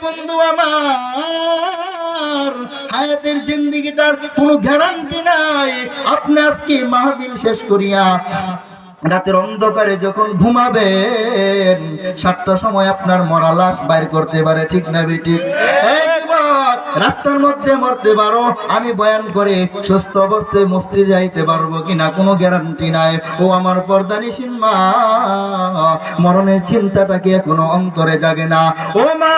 বন্ধু আমার, হায়াতের জিন্দেগিটার কোনো গ্যারান্টি নাই। আপনি আজকে মাহফিল শেষ করিয়া রাতের অন্ধকারে যখন ঘুমাবেন, 7টার সময় আপনার মরা লাশ বাইর করতে পারে, ঠিক না বেঠিক? এই যুবক, রাস্তার মধ্যে মরতে পারো, আমি বয়ান করে সুস্থ অবস্থায় মস্তি যাইতে পারবো কিনা কোনো গ্যারান্টি নাই। ও আমার পর্দানিসীন মা, মরণের চিন্তাটা কি এখনো অন্তরে জাগে না? ও মা,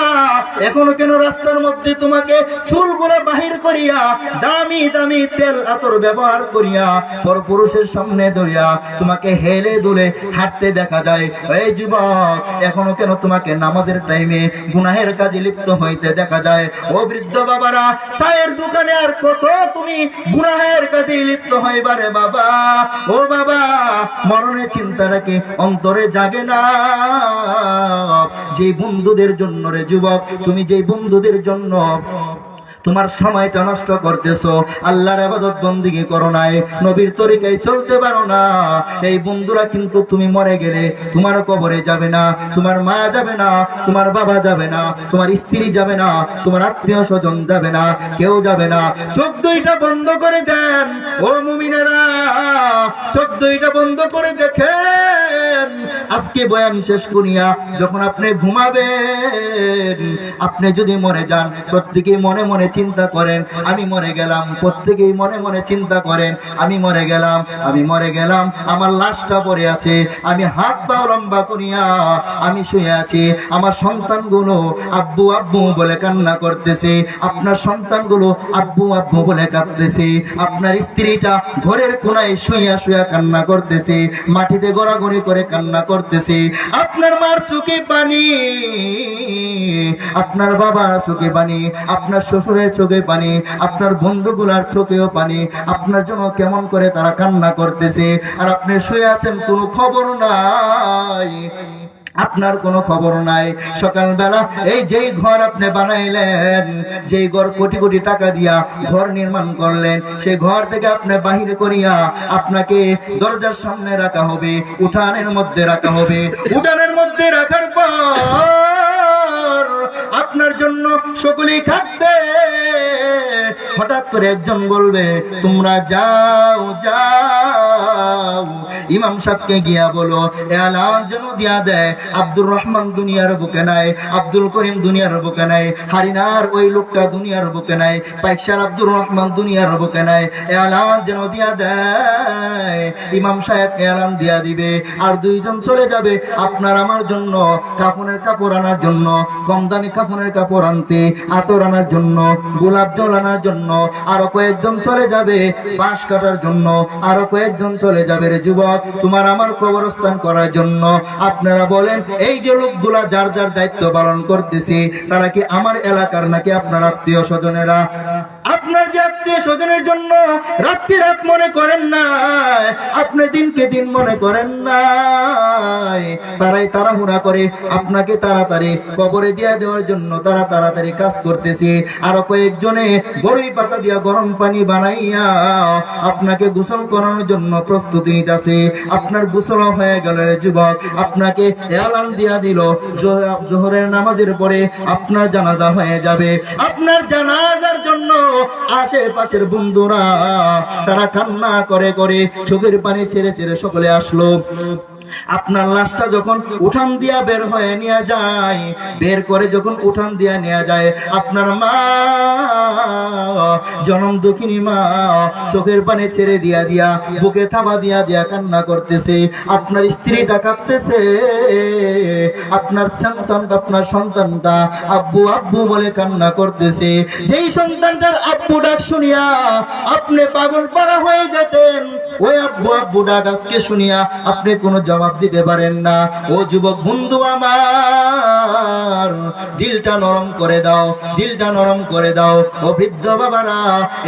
এখনো কেন রাস্তার মধ্যে তোমাকে চুলগুলো বাহির করিয়া দামি দামি তেল আতর ব্যবহার করিয়া পরপুরুষের সামনে ধরিয়া তোমাকে হেলে দুলে হাঁটতে দেখা যায়? এই যুবক, এখনো কেন তোমাকে নামাজের টাইমে গুনাহের কাজে লিপ্ত হইতে দেখা যায়? ও বৃদ্ধ বাবারা, চায়ের দোকানে আর কত তুমি গুনাহের কাজে লিপ্ত হইবারে বাবা? ও বাবা, মরণের চিন্তাটা কি অন্তরে জাগে না? যে বন্ধুদের জন্য রে যুবক, তুমি যে বন্ধুদের জন্য তোমার সময়টা নষ্ট করতেছো, আল্লাহর ইবাদত বন্দেগী করো নাই, নবীর তরিকায় চলতে পারো না, এই বন্ধুরা কিন্তু তুমি মরে গেলে তোমার কবরে যাবে না, তোমার মা যাবে না, তোমার বাবা যাবে না, তোমার স্ত্রী যাবে না, তোমার আত্মীয় স্বজন যাবে না, কেউ যাবে না। চোখ দুইটা বন্ধ করে দেন ও মুমিনেরা, চোখ দুইটা বন্ধ করে দেখেন। আজকে বয়ান শেষ করিয়া যখন আপনি ঘুমাবেন, আপনি যদি মরে যান, প্রত্যেকেই মনে মনে চিন্তা করেন আমি মরে গেলাম। প্রত্যেকেই মনে মনে চিন্তা করেন আমি মরে গেলাম, আমি মরে গেলাম, আমার লাশটা পড়ে আছে, আমি হাত পা লম্বা করিয়া আমি শুয়ে আছি, আমার সন্তানগুলো আব্বু আব্বু বলে কান্না করতেছে, আপনার সন্তানগুলো আব্বু আব্বু বলে কাঁদতেছে, আপনার স্ত্রীটা ঘরের কোনায় শুইয়া শুইয়া কান্না করতেছে, মাটিতে গড়াগড়ি করে কান্না করতেছে, আপনার মার চোখে পানি, আপনার বাবার চোখে পানি, আপনার শ্বশুরের চোখে পানি, আপনার বন্ধুগুলার চোখেও পানি, আপনার জন্য কেমন করে তারা কান্না করতেছে, আর আপনি শুয়ে আছেন, কোনো খবর নাই, আপনার কোনো খবর নাই। সকালবেলা এই যেই ঘর আপনি বানাইলেন, যেই ঘর কোটি কোটি টাকা দিয়া ঘর নির্মাণ করলেন, সেই ঘর থেকে আপনি বাহির করিয়া আপনাকে দরজার সামনে রাখা হবে, উঠানের মধ্যে রাখা হবে, উঠানের মধ্যে রাখার পর আপনার জন্য সকলেই থাকবে। হঠাৎ করে একজন বলবে তোমরা যাও যাও, ইমাম সাহেবকে গিয়া বলো এলান যেন দিয়া দেয়, আব্দুর রহমান দুনিয়ার বুকে নাই, আব্দুল করিম দুনিয়ার বুকে নাই, হারিনার ওই লোকটা দুনিয়ার বুকে নাই, পাইকশার আব্দুর রহমান দুনিয়ার বুকে নাই, এলান যেন দিয়া দেয়। ইমাম সাহেব এলান দিয়া দিবে, আর দুইজন চলে যাবে আপনার আমার জন্য কাফনের কাপড় আনার জন্য, কম দামি কাফনের কাপড় আনতে, আতর আনার জন্য, গোলাপ জল আনার জন্য। আরো কয়েকজন চলে যাবে বাঁশ কাটার জন্য, আরো কয়েকজন চলে যাবে রে যুবক তোমার আমার কবরস্থান করার জন্য। আপনারা বলেন এই যে লোকগুলা যার যার দায়িত্ব পালন করতেছে, তারা কি আমার এলাকার নাকি আপনার আত্মীয় স্বজনেরা? আপনার যে আত্মীয় স্বজনের জন্য রাত্রি রাত মনে করেন না, আপনি দিনকে দিন মনে করেন না, তারাই তাড়াহুড়া করে আপনাকে তাড়াতাড়ি কবরে দিয়ে দেওয়ার জন্য তারা তাড়াতাড়ি কাজ করতেছে। আরো কয়েকজনে বড়ই পাতা দিয়া গরম পানি বানাইয়া আপনাকে গোসল করানোর জন্য প্রস্তুতি নিতেছে। আপনার গোসল হয়ে গেল রে যুবক, আপনাকে এলান দিয়া দিল জোহরের নামাজের পরে আপনার জানাজা হয়ে যাবে। আপনার জানাজার জন্য আশেপাশের বন্ধুরা তারা কান্না করে করে চোখের পানি ছেড়ে ছেড়ে সকলে আসলো। আপনার লাশটা যখন উঠান দিয়া বের হয়ে নিয়ে যায়, বের করে যখন উঠান দিয়া নিয়ে যায়, আপনার মা জনম দুঃখিনী মা চোখের পানি ছেড়ে দিয়া দিয়া বুকে থাবা দিয়া দিয়া কান্না করতেছে। আপনার স্ত্রীটা কাঁদতেছে, আপনার সন্তানটা আব্বু আব্বু বলে কান্না করতেছে। যেই সন্তানটার আব্বু ডাক শুনিয়া আপনি পাগল পাড়া হয়ে যেতেন, ওই আব্বু আব্বু ডাক আজকে শুনিয়া আপনি কোনো জবাব দিতে পারেন না। ও যুবক বন্ধু আমার, দিলটা নরম করে দাও, দিলটা নরম করে দাও। ও বৃদ্ধ বাবারা,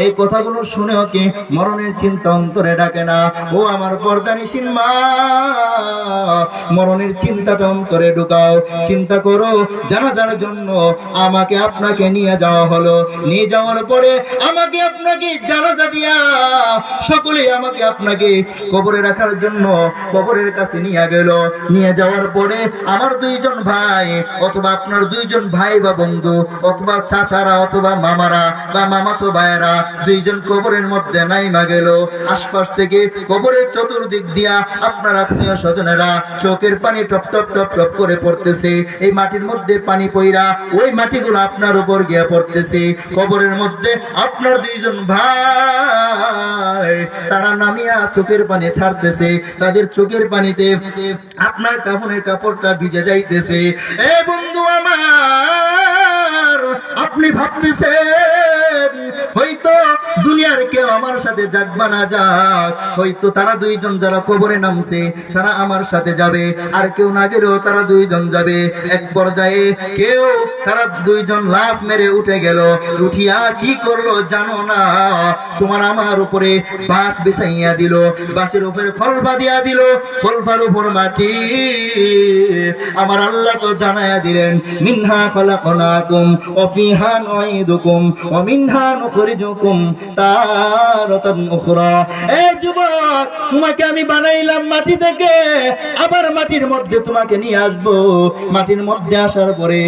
এই কথাগুলো শুনেও কি মরণের চিন্তা অন্তরে ডাকে না? ও আমার পর্দানিসীন মা, মরণের চিন্তাটা অন্তরে ঢুকাও। চিন্তা করো জানাজার জন্য আমাকে আপনাকে নিয়ে যাওয়া হলো, নিয়ে যাওয়ার পরে আমাকে আপনাকে জানাজা দিয়া সকলে আমাকে আপনাকে কবরে রাখার জন্য কবরের কাছে কাছে নিয়ে গেল। নিয়ে যাওয়ার পরে আমার দুইজন ভাই অথবা আপনার দুইজন ভাই বা বন্ধু অথবা চাচারা অথবা মামারা বা মামাতো ভাইয়েরা দুইজন কবরের মধ্যে নাইমা গেল। আশপাশ থেকে কবরের চতুর্দিক দিয়া আপনার আত্মীয় স্বজনেরা চোখের পানি টপ টপ টপ টপ করে পড়তেছে। এই মাটির মধ্যে পানি পইরা ওই মাটিগুলো আপনার উপর গিয়া পড়তেছে। কবরের মধ্যে আপনার দুইজন ভাই তারা নামিয়া চোখের পানি ছাড়তেছে। তাদের চোখের পানিতে আপনার কাফনের কাপড়টা ভিজে যাইতেছে। এ বন্ধু আমার, আপনি ভাবতেছেন হয়তো দুনিয়ার কেউ আমার সাথে যাক বা না যাক, হয়তো তারা দুইজন যারা কবরে নামছে তারা আমার সাথে যাবে, আর কেউ না গেলেও তারা দুইজন যাবে। এক পর্যায়ে কেউ তারা দুইজন লাফ মেরে উঠে গেল। উঠিয়া কি করলো জানো না? তোমার আমার উপরে বাঁশ বিছাইয়া দিল, বাঁশের উপরে খলফা দিয়া দিল, খলফার উপর মাটি। আমার আল্লাহ তো জানায়া দিলেন, মিনহা খলাকনাকুম ওয়া ফিহা নুঈদুকুম ওয়া মিনহা নুখরিজুকুম তারাতান উখরা। এ যুবক, তোমাকে আমি বানাইলাম মাটি থেকে, আবার মাটির মধ্যে তোমাকে নিয়ে আসবো। মাটির মধ্যে আসার পরে